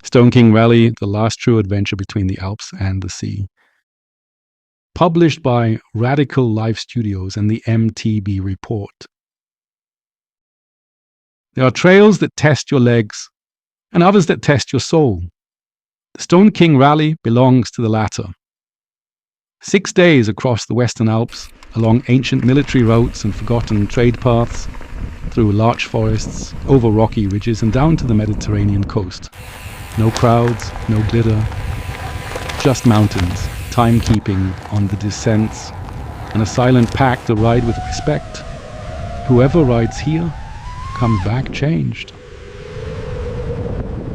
Stone King Rally, the last true adventure between the Alps and the sea. Published by Radical Life Studios and the MTB-Report. There are trails that test your legs and others that test your soul. The Stone King Rally belongs to the latter. 6 days across the Western Alps, along ancient military routes and forgotten trade paths, through larch forests, over rocky ridges and down to the Mediterranean coast. No crowds, no glitter, just mountains, timekeeping on the descents, and a silent pact to ride with respect. Whoever rides here comes back changed.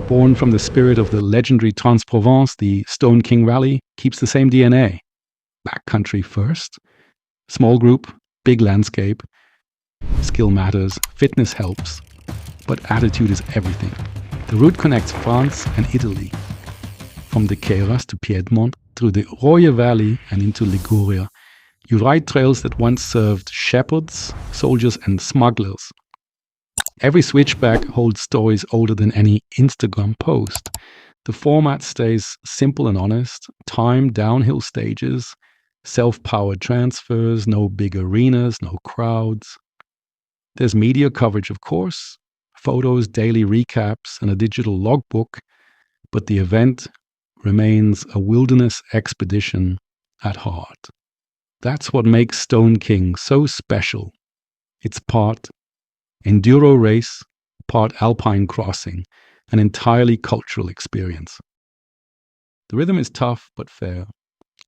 Born from the spirit of the legendary Trans-Provence, the Stone King Rally keeps the same DNA. Backcountry first, small group, big landscape, skill matters, fitness helps, but attitude is everything. The route connects France and Italy, from the Queyras to Piedmont, through the Roye Valley and into Liguria. You ride trails that once served shepherds, soldiers and smugglers. Every switchback holds stories older than any Instagram post. The format stays simple and honest, timed downhill stages, self-powered transfers, no big arenas, no crowds. There's media coverage, of course, photos, daily recaps, and a digital logbook, but the event remains a wilderness expedition at heart. That's what makes Stone King so special. It's part enduro race, part alpine crossing, an entirely cultural experience. The rhythm is tough but fair.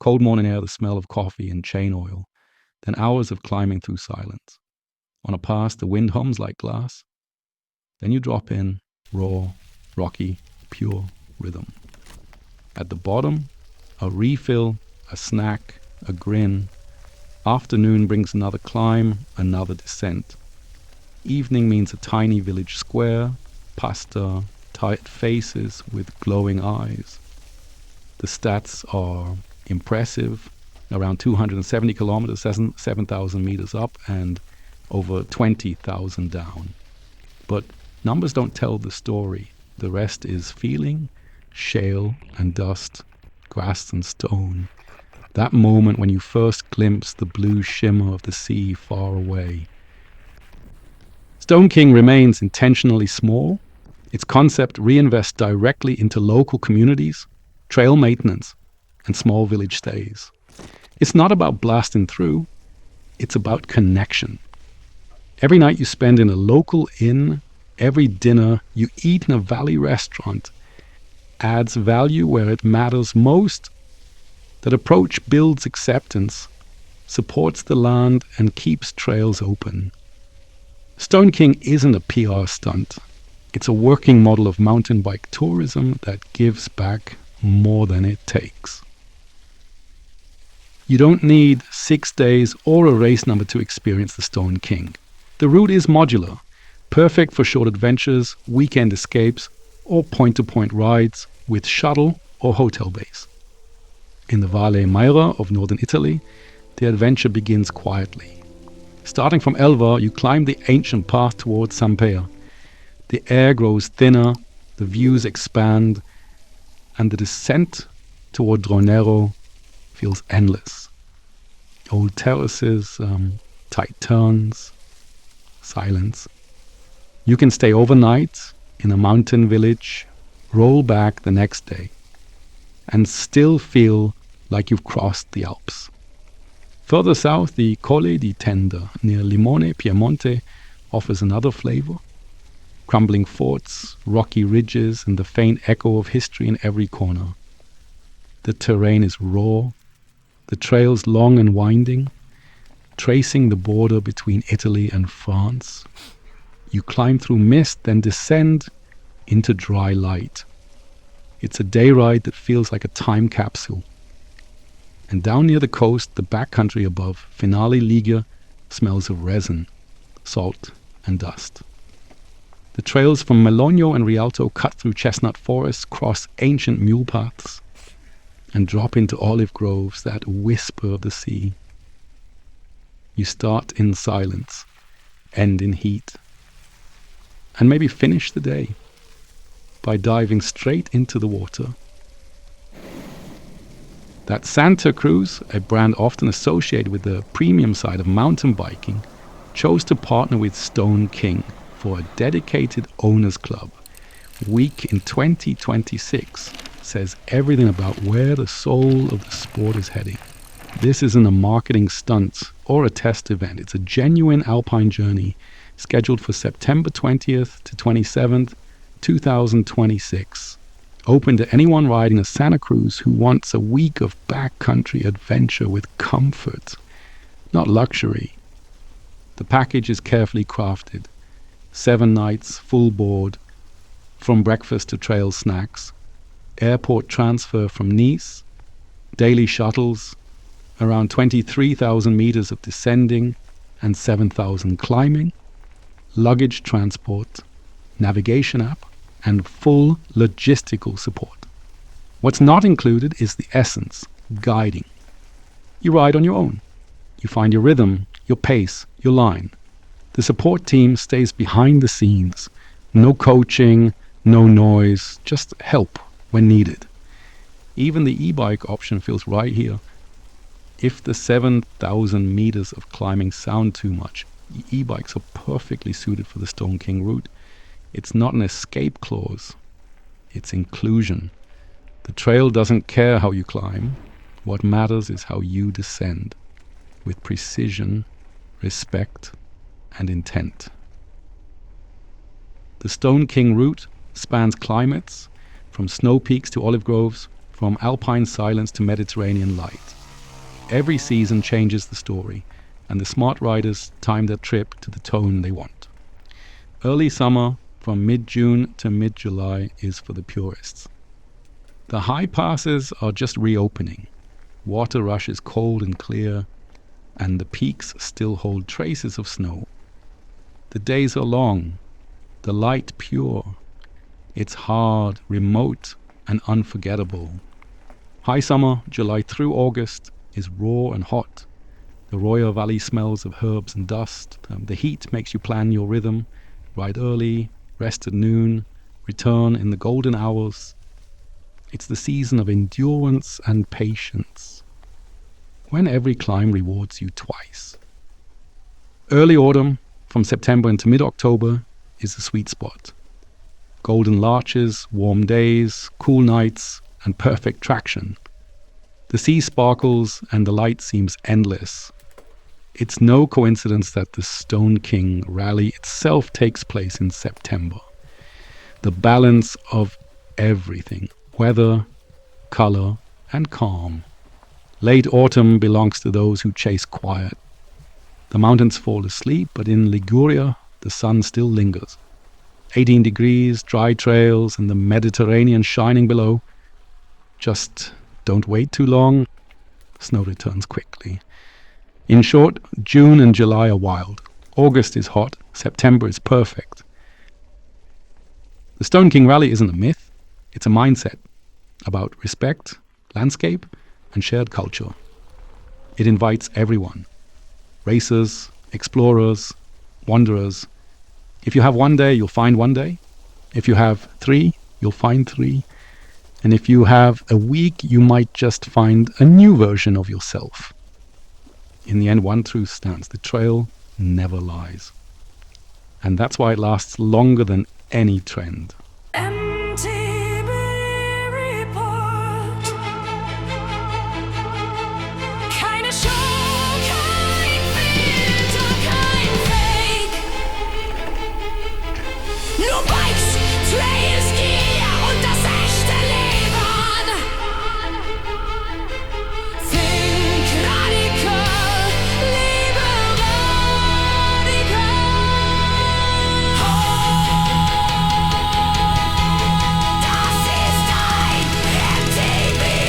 Cold morning air, the smell of coffee and chain oil, then hours of climbing through silence. On a pass, the wind hums like glass. Then you drop in, raw, rocky, pure rhythm. At the bottom, a refill, a snack, a grin. Afternoon brings another climb, another descent. Evening means a tiny village square, pasta, tight faces with glowing eyes. The stats are impressive, around 270 kilometers, 7,000 meters up and over 20,000 down. But numbers don't tell the story. The rest is feeling, shale and dust, grass and stone. That moment when you first glimpse the blue shimmer of the sea far away. Stone King remains intentionally small. Its concept reinvests directly into local communities, trail maintenance, and small village stays. It's not about blasting through, it's about connection. Every night you spend in a local inn, every dinner you eat in a valley restaurant adds value where it matters most. That approach builds acceptance, supports the land, and keeps trails open. Stone King isn't a PR stunt. It's a working model of mountain bike tourism that gives back more than it takes. You don't need 6 days or a race number to experience the Stone King. The route is modular, perfect for short adventures, weekend escapes, or point-to-point rides with shuttle or hotel base. In the Valle Maira of northern Italy, the adventure begins quietly. Starting from Elva, you climb the ancient path towards Sampea. The air grows thinner, the views expand, and the descent toward Dronero feels endless. Old terraces, tight turns, silence. You can stay overnight in a mountain village, roll back the next day, and still feel like you've crossed the Alps. Further south, the Colle di Tenda near Limone, Piemonte, offers another flavor. Crumbling forts, rocky ridges, and the faint echo of history in every corner. The terrain is raw, the trails long and winding, tracing the border between Italy and France. You climb through mist, then descend into dry light. It's a day ride that feels like a time capsule. And down near the coast, the backcountry above, Finale Liga smells of resin, salt, and dust. The trails from Melogno and Rialto cut through chestnut forests, cross ancient mule paths, and drop into olive groves that whisper of the sea. You start in silence, end in heat, and maybe finish the day by diving straight into the water. That Santa Cruz, a brand often associated with the premium side of mountain biking, chose to partner with Stone King for a dedicated owners club. Week in 2026 says everything about where the soul of the sport is heading. This isn't a marketing stunt or a test event. It's a genuine alpine journey scheduled for September 20th to 27th, 2026. Open to anyone riding a Santa Cruz who wants a week of backcountry adventure with comfort, not luxury. The package is carefully crafted. 7 nights, full board, from breakfast to trail snacks, airport transfer from Nice, daily shuttles, around 23,000 meters of descending and 7,000 climbing, luggage transport, navigation app, and full logistical support. What's not included is the essence, guiding. You ride on your own. You find your rhythm, your pace, your line. The support team stays behind the scenes. No coaching, no noise, just help when needed. Even the e-bike option feels right here. If the 7,000 meters of climbing sound too much, e-bikes are perfectly suited for the Stone King route. It's not an escape clause, it's inclusion. The trail doesn't care how you climb. What matters is how you descend, with precision, respect, and intent. The Stone King route spans climates, from snow peaks to olive groves, from alpine silence to Mediterranean light. Every season changes the story, and the smart riders time their trip to the tone they want. Early summer, from mid-June to mid-July, is for the purists. The high passes are just reopening. Water rushes cold and clear, and the peaks still hold traces of snow. The days are long, the light pure. It's hard, remote, and unforgettable. High summer, July through August, is raw and hot. The Roya Valley smells of herbs and dust. The heat makes you plan your rhythm, ride early, rest at noon, return in the golden hours. It's the season of endurance and patience, when every climb rewards you twice. Early autumn, from September into mid-October, is the sweet spot. Golden larches, warm days, cool nights, and perfect traction. The sea sparkles and the light seems endless. It's no coincidence that the Stone King rally itself takes place in September. The balance of everything, weather, color, and calm. Late autumn belongs to those who chase quiet. The mountains fall asleep, but in Liguria, the sun still lingers. 18 degrees, dry trails, and the Mediterranean shining below. Just don't wait too long. Snow returns quickly. In short, June and July are wild. August is hot. September is perfect. The Stone King Rally isn't a myth. It's a mindset about respect, landscape, and shared culture. It invites everyone. Racers, explorers, wanderers. If you have one day, you'll find one day. If you have 3, you'll find 3. And if you have a week, you might just find a new version of yourself. In the end, one truth stands: the trail never lies. And that's why it lasts longer than any trend. MTB-Report. Keine Show, kein Filter, kein Fake. Nur Bikes, Trails, Gear und das echte Leben. Think radical, lebe radikal. Das ist ein MTB-Report.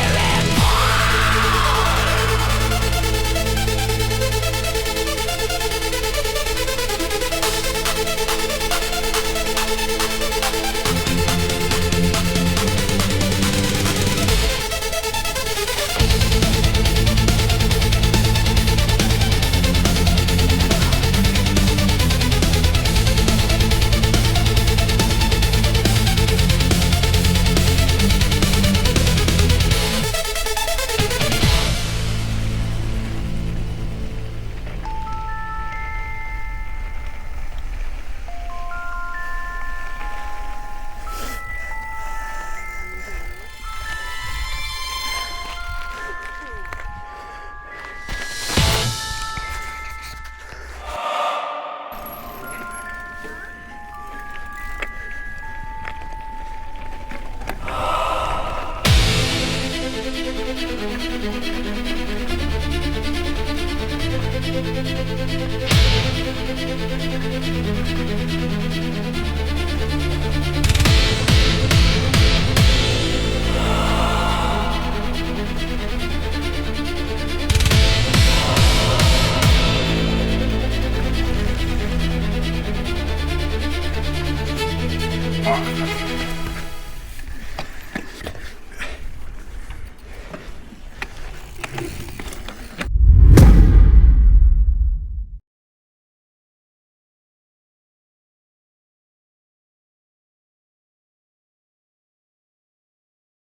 Pact.